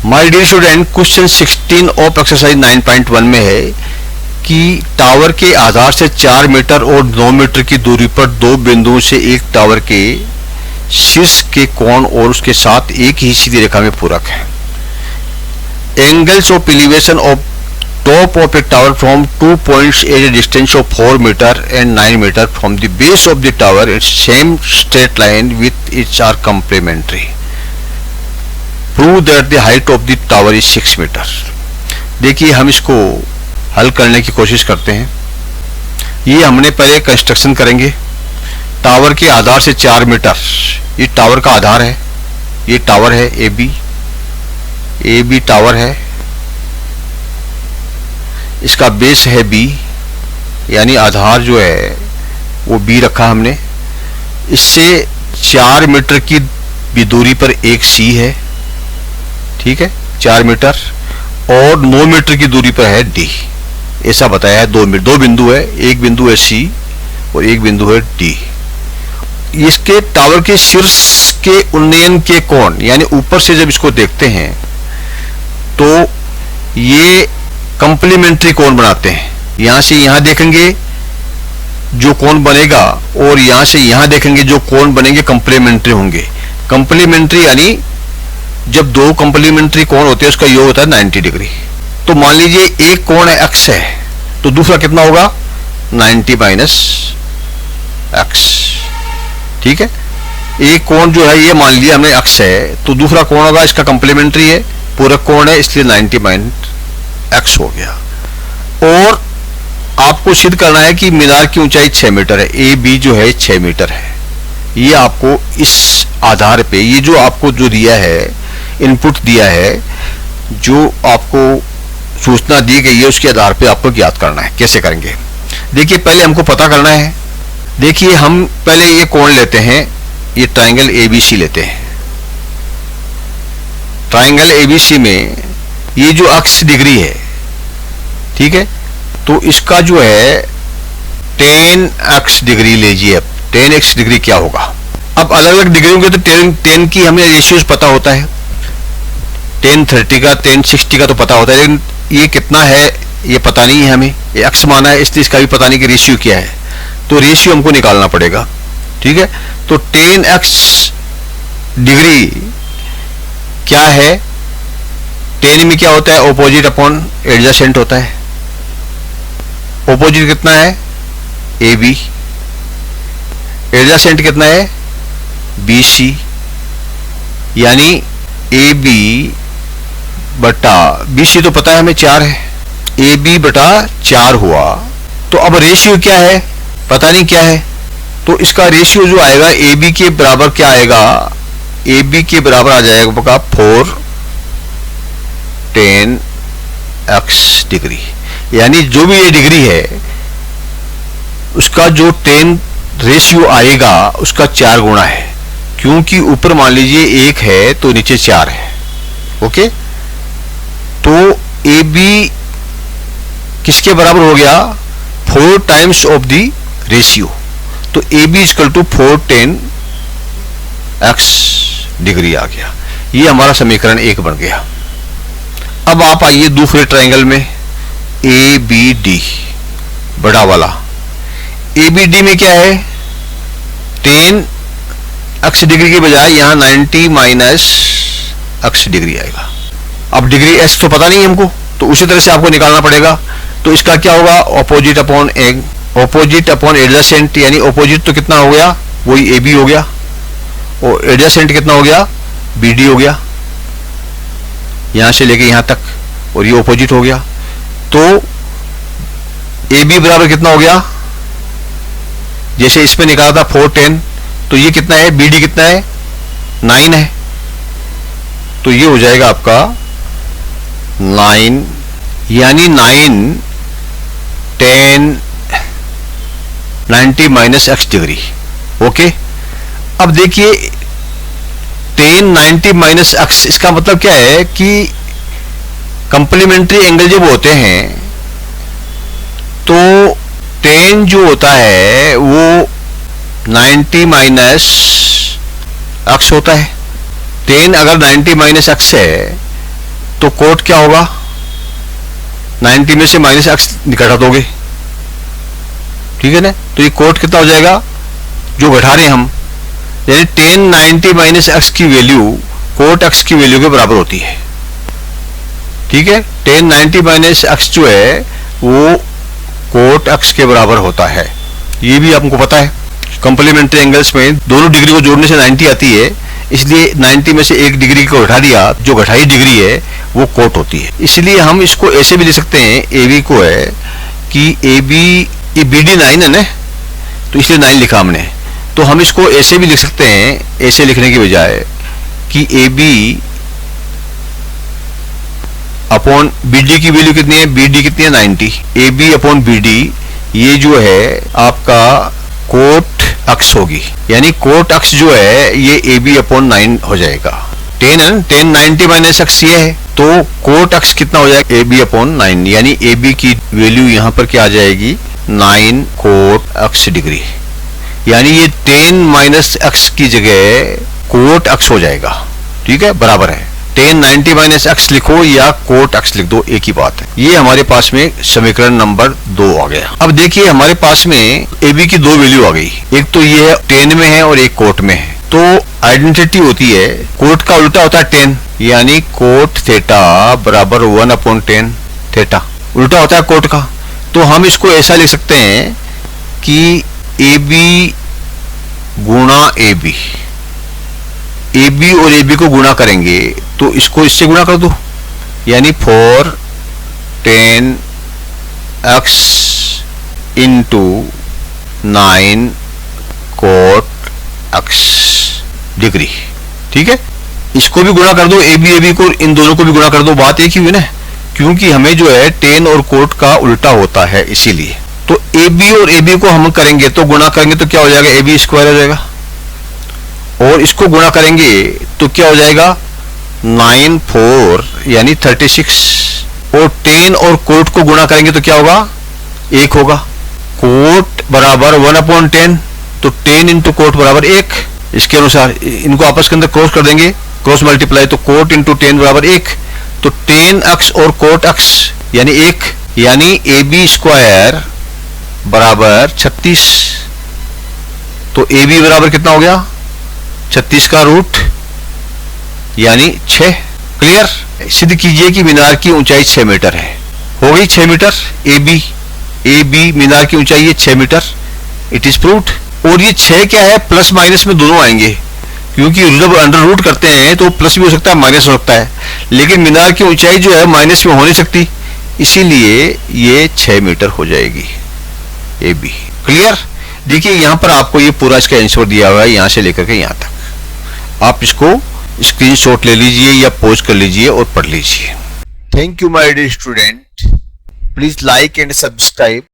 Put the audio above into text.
My dear student, question 16 of exercise 9.1 में है कि टावर के आधार से 4 मीटर और 9 मीटर की दूरी पर दो बिंदुओं से एक टावर के शीर्ष के कोण और उसके साथ एक ही सीधी रेखा में पूरक है। Angles of elevation of top of a tower from 2 points at a distance of 4 metre and 9 metre from the base of the tower its same straight line with its are complementary. Prove that the height of the tower is 6 metre. देखिए, हम इसको हल करने की कोशिश करते हैं। ये हमने पहले कंस्ट्रक्शन करेंगे। टावर के आधार से 4 मीटर, ये टावर का आधार है, ये टावर है ए बी टावर है, इसका बेस है बी, यानी आधार जो है वो बी रखा हमने। इससे 4 मीटर की दूरी पर एक सी है, ठीक है, 4 मीटर, और 9 मीटर की दूरी पर है डी। ऐसा बताया है। दो बिंदु है, एक बिंदु है सी और एक बिंदु है डी। इसके टावर के शीर्ष के उन्नयन के कोण, यानी ऊपर से जब इसको देखते हैं तो ये कंप्लीमेंट्री कोण बनाते हैं। यहां से यहां देखेंगे जो कोण बनेगा और यहां से यहां देखेंगे जो कोण बनेंगे कंप्लीमेंट्री होंगे। कंप्लीमेंट्री यानी जब दो कंप्लीमेंट्री कोण होते हैं उसका योग होता है 90 डिग्री। तो मान लीजिए एक कोण है x है, तो दूसरा कितना होगा 90 माइनस x, ठीक है। एक कोण जो है ये मान लिया हमने x है, तो दूसरा कोण होगा इसका कंप्लीमेंट्री है, पूरक कोण है, इसलिए 90 माइनस x हो गया। और आपको सिद्ध करना है कि मीनार की ऊंचाई 6 मीटर है, ए बी जो है 6 मीटर है। ये आपको इस आधार पे, ये जो आपको जो दिया है, इनपुट दिया है, जो आपको सूचना दी गई है, उसके आधार पे आपको ज्ञात करना है। कैसे करेंगे? देखिए, पहले हमको पता करना है। देखिए, हम पहले ये कोण लेते हैं, ये ट्रायंगल एबीसी लेते हैं। ट्रायंगल एबीसी में ये जो अक्ष डिग्री है, ठीक है, तो इसका जो है 10x डिग्री लीजिए। अब 10x डिग्री क्या होगा? अब अलग अलग डिग्री होंगे तो 10 की हमें रेशियोज पता होता है, 10 30 का, 10 60 का तो पता होता है, लेकिन ये कितना है ये पता नहीं है हमें। ये अक्ष माना है इसलिए इसका भी पता नहीं कि रेशियो क्या है, तो रेशियो हमको निकालना पड़ेगा, ठीक है। तो 10x डिग्री क्या है? 10 में क्या होता है? ऑपोजिट अपॉन एडजेसेंट होता है। ऑपोजिट कितना है? A B. एडजेसेंट कितना है? बी सी, यानी ए बी बटा बी सी तो पता है हमें 4 है, ए बी बटा 4 हुआ। तो अब रेशियो क्या है? पता नहीं क्या है। तो इसका रेशियो जो आएगा ए बी के बराबर क्या आएगा? ए बी के बराबर आ जाएगा 4 10x डिग्री, यानी जो भी ये डिग्री है उसका जो 10 रेशियो आएगा उसका 4 गुना है, क्योंकि ऊपर मान लीजिए 1 है तो नीचे 4 है। ओके, तो ए बी किसके बराबर हो गया? 4 टाइम्स ऑफ द रेशियो। तो A B equal to 4 10x degree आ गया। ये हमारा समीकरण 1 बन गया। अब आप आइए दूसरे ट्रायंगल में, ए बी डी बड़ा वाला। ए बी डी में क्या है? 10x डिग्री के बजाय यहां 90 माइनस x डिग्री आएगा। अब डिग्री s तो पता नहीं हमको, तो उसी तरह से आपको निकालना पड़ेगा। तो इसका क्या होगा? Opposite upon opposite upon adjacent, यानी ऑपोजिट तो कितना हो गया? वही ए बी हो गया, और एडजेसेंट कितना हो गया? बी डी हो गया, यहां से लेके यहां तक, और ये ऑपोजिट हो गया। तो ए बी बराबर कितना हो गया? जैसे इसमें निकाला था 4 10, तो ये कितना है? बी डी कितना है? 9 है। तो ये हो जाएगा आपका 9, यानी 9 10 90 माइनस x डिग्री। ओके, अब देखिए 10 90 माइनस x, इसका मतलब क्या है कि कंप्लीमेंट्री एंगल जब होते हैं तो 10 जो होता है वो 90 माइनस x होता है। 10 अगर 90 माइनस x है तो कोट क्या होगा, 90 में से माइनस एक्स घटा दोगे, ठीक है ना। तो ये कोट कितना हो जाएगा जो घटा रहे हैं हम, यानी टेन 90 माइनस एक्स की वैल्यू कोट एक्स की वैल्यू के बराबर होती है, ठीक है। टेन 90 माइनस एक्स जो है वो कोट एक्स के बराबर होता है, ये भी आपको पता है। कॉम्प्लीमेंट्री एंगल्स में दोनों डिग्री को जोड़ने से 90 आती है, इसलिए 90 में से एक डिग्री को घटा दिया, जो घटाई डिग्री है वो कोट होती है। इसलिए हम इसको ऐसे भी लिख सकते हैं, ए बी को है कि ए बी, ये बी डी 9 है ना, तो इसलिए 9 लिखा हमने। तो हम इसको ऐसे भी लिख सकते हैं, ऐसे लिखने की बजाय कि A B upon B D की वैल्यू कितनी है, बी डी कितनी है 90, A B upon B D ये जो है आपका कोट अक्स होगी, यानी कोट अक्स जो है ये ए बी अपॉन 9 हो जाएगा। टेन है, टेन 90 माइनस एक्स ये है, तो कोट अक्स कितना हो जाएगा, ए बी अपॉन 9, यानी ए बी की वैल्यू यहाँ पर क्या आ जाएगी 9 कोट अक्स डिग्री, यानी ये टेन माइनस एक्स की जगह कोट अक्स हो जाएगा, ठीक है, बराबर है। टेन 90 माइनस एक्स लिखो या कोट एक्स लिख दो, एक ही बात है। ये हमारे पास में समीकरण नंबर 2 आ गया। अब देखिए हमारे पास में ए बी की दो वैल्यू आ गई, एक तो ये है टेन में है और एक कोट में है। तो आइडेंटिटी होती है, कोट का उल्टा होता है टेन, यानी कोट थीटा बराबर 1 अपॉन टेन थीटा, उल्टा होता है कोट का। तो हम इसको ऐसा लिख सकते हैं कि ए बी गुणा ए बी, ए बी और ए बी को गुणा करेंगे तो इसको इससे गुणा कर दो, यानी 4 10 X into 9 cot X degree, ठीक है। इसको भी गुणा कर दो, ए बी को, इन दोनों को भी गुणा कर दो, बात एक ही हुई ना, क्योंकि हमें जो है टेन और कोट का उल्टा होता है इसीलिए। तो ए बी और ए बी को हम करेंगे तो गुणा करेंगे तो क्या हो जाएगा, ए बी स्क्वायर हो जाएगा, और इसको गुणा करेंगे तो क्या हो जाएगा 9 4 यानी 36, और 10 और कोट को गुणा करेंगे तो क्या होगा 1 होगा। कोट बराबर 1 अपॉन 10, तो 10 इंटू कोट बराबर 1। इसके अनुसार इनको आपस के अंदर क्रॉस कर देंगे, क्रॉस मल्टीप्लाई, तो कोट इंटू 10 बराबर 1, तो 10 एक्स और कोट एक्स यानी 1, यानी ए बी स्क्वायर बराबर 36। तो ए बी बराबर कितना हो गया 36 का रूट यानी 6। क्लियर। सिद्ध कीजिए कि मीनार की ऊंचाई 6 मीटर है, हो गई 6 मीटर। ए बी मीनार की ऊंचाई है 6 मीटर, इट इज प्रूव्ड। और ये 6 क्या है, प्लस माइनस में दोनों आएंगे, क्योंकि जब अंडर रूट करते हैं तो प्लस भी हो सकता है माइनस हो सकता है, लेकिन मीनार की ऊंचाई जो है माइनस में हो नहीं सकती, इसीलिए ये 6 मीटर हो जाएगी ए बी। क्लियर। देखिए यहां पर आपको ये पूरा इसका आंसर दिया हुआ है, यहां से लेकर के यहां तक। आप इसको स्क्रीनशॉट ले लीजिए या पॉज कर लीजिए और पढ़ लीजिए। Thank you my dear student, please like and subscribe